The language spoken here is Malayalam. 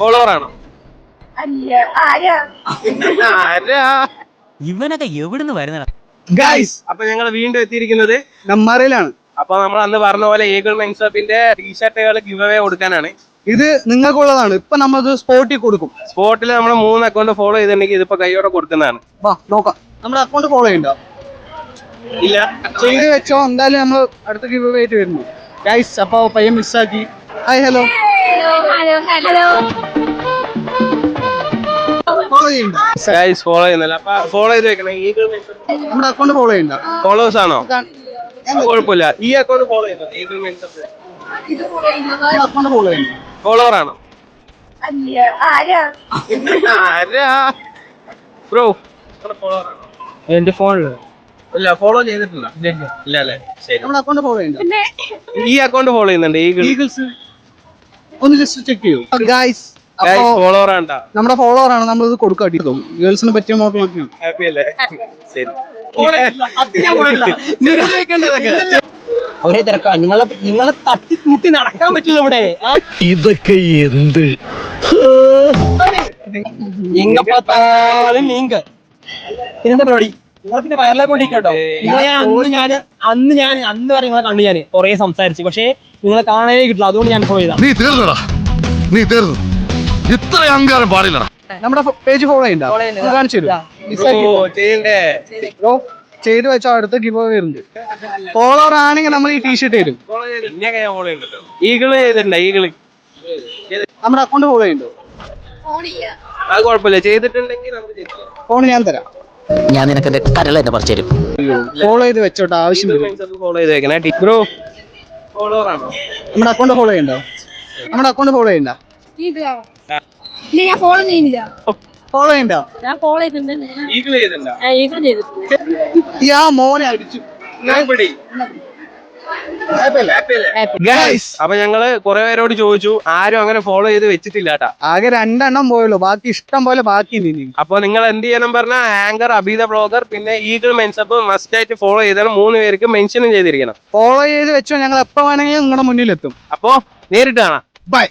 ഫോളോവർ ആണോ? ഇവനൊക്കെ എവിടുന്ന് വരുന്ന ഗൈസ്, അപ്പൊ ഞങ്ങൾ വീണ്ടും എത്തിയിരിക്കുന്നത് നമ്മറിലാണ്. അപ്പൊ നമ്മൾ അന്ന് പറഞ്ഞ പോലെ ഈഗിൾ മെൻസപ്പിന്റെ ടീഷർട്ടുകൾ ഗിവ് അവേ കൊടുക്കാനാണ്. ഇത് നിങ്ങൾക്കുള്ളതാണ്. ഇപ്പൊ നമ്മത് സ്പോട്ടിൽ കൊടുക്കും. സ്പോട്ടിൽ നമ്മൾ 3 അക്കൗണ്ട് ഫോളോ ചെയ്തിട്ടുണ്ടെങ്കിൽ ഇതിപ്പോ കൈയോടെ കൊടുക്കുന്നതാണ്. വാ നോക്കാം. നമ്മുടെ അക്കൗണ്ട് ഫോളോ ചെയ്യണ്ടോ? ഇല്ല, ചെയ്ത് വെച്ചോ. എന്തായാലും നമ്മൾ അടുത്ത ഗിവ് അവേ ആയിട്ട് വരുന്നു ഗൈസ്. അപ്പൊ പയ്യൻ മിസ്സാക്കി. Hi, hello. ഫോളോ ചെയ്യണ്ട. ഗൈസ് ഫോളോ ചെയ്യുന്നില്ല. അപ്പൊ ഫോളോ ചെയ്ത് വെക്കണം. ഈഗിൾ മെൻസപ്പ് നമ്മുടെ അക്കൗണ്ട് ഫോളോ ചെയ്യണ്ട. ഫോളോവേഴ്സ് ആണോ? കുഴപ്പമില്ല. ഈ അക്കൗണ്ട് ഫോളോ ചെയ്യുന്നത് ഈഗിൾ മെൻസപ്പ് അക്കൗണ്ട് ഫോളോ ചെയ്യണ്ട. ഫോളോവർ ആണോ? ബ്രോ ഫോളോവർ ആണോ? എന്റെ ഫോണില് ഇല്ല, ഫോളോ ചെയ്തിട്ടില്ല. ഇല്ല അല്ലേ? ശരി. നമ്മുടെ അക്കൗണ്ട് ഫോളോ ചെയ്യണ്ട. ഈ അക്കൗണ്ട് ഫോളോ ചെയ്യുന്നുണ്ട് ഈഗിൾസ് ഒന്ന് ജസ്റ്റ് ചെക്ക് ചെയ്യൂ ഗൈസ്. ഫോളോവർ ആണ്ടാ. നമ്മുടെ ഫോളോവർ ആണ്. നമ്മൾ ഇത് കൊടുക്കാം. ഗേൾസിന് പറ്റിയ മോഡൽ നോക്കിയാണ്. ഹാപ്പി അല്ലേ? ശരി. ഒരേ തിരക്കാ. നിങ്ങളെ തട്ടി കൂട്ടി നടക്കാൻ പറ്റില്ല ഇവിടെ. ഇതൊക്കെ എന്ത് എങ്ക പാത്താലും നീങ്ക. പിന്നെന്താ പരിപാടി? നിങ്ങളെ പിന്നെ വയറിലെ കൊണ്ടിരിക്കട്ടോ. അന്ന് പറയും നിങ്ങളെ കണ്ടു. ഞാൻ കൊറേ സംസാരിച്ചു, പക്ഷെ നിങ്ങളെ കാണാനേ കിട്ടില്ല. അതുകൊണ്ട് ഞാൻ ഫോളോ ചെയ്താ. നീ തീർന്നടാ, നീ തീർന്നു. ഇത്ര അഹങ്കാരം പാടില്ലടാ. നമ്മുടെ പേജ് ഫോളോ ചെയ്യണ്ട. കാണിച്ചു ചെയ്യണ്ടേ? ബ്രോ ചെയ്ത് വെച്ചോ. അടുത്ത ഗിവ് അവേ വരുന്നുണ്ട്. ഫോളോവർ ആണെങ്കിൽ നമ്മൾ ഈ ടീഷർട്ട് തരും. ഈഗിള് ചെയ്തിട്ടുണ്ടോ? ഈഗിള് നമ്മുടെ അക്കൗണ്ട് ഫോളോ ചെയ്യണ്ടോ? അത് കുഴപ്പമില്ല. ചെയ്തിട്ടുണ്ടെങ്കിൽ നമുക്ക് ചെയ്യാം. ഫോൺ ഞാൻ തരാം. ഞാൻ നിനക്ക് കരൾ തന്നെ പറിച്ചു തരും. ഫോളോ ചെയ്ത് വെച്ചോട്ടെ. ആവശ്യം ഫോളോ ചെയ്ത് വെക്കണേ. ബ്രോ ഫോളോവർ ആണോ? നമ്മുടെ അക്കൗണ്ട് ഫോളോ ചെയ്യണ്ടോ? നമ്മുടെ അക്കൗണ്ട് ഫോളോ ചെയ്യണ്ട. ഞാൻ ഫോളോ ചെയ്യുന്നില്ല. ഫോളോ ചെയ്യണ്ട. ഞാൻ ഫോളോ ചെയ്തിട്ടുണ്ട്. ഈഗിള് ചെയ്തിട്ടുണ്ടോ? യാ മോനെ അടിച്ചു. അപ്പൊ ഞങ്ങള് കുറെ പേരോട് ചോദിച്ചു, ആരും അങ്ങനെ ഫോളോ ചെയ്ത് വെച്ചിട്ടില്ല കേട്ടാ. ആകെ 2 എണ്ണം പോയല്ലോ. ബാക്കി ഇഷ്ടം പോലെ ബാക്കി. അപ്പൊ നിങ്ങൾ എന്ത് ചെയ്യണം പറഞ്ഞാൽ ആങ്കർ, അബീദ ബ്ലോഗർ, പിന്നെ ഈഗിൾ മെൻസപ്പ് മസ്റ്റ് ആയിട്ട് ഫോളോ ചെയ്താലും 3 പേർക്ക് മെൻഷനും ചെയ്തിരിക്കണം. ഫോളോ ചെയ്ത് വെച്ചോ. ഞങ്ങൾ എപ്പോ വേണമെങ്കിലും നിങ്ങളുടെ മുന്നിലെത്തും. അപ്പൊ നേരിട്ട് കാണാം. ബൈ.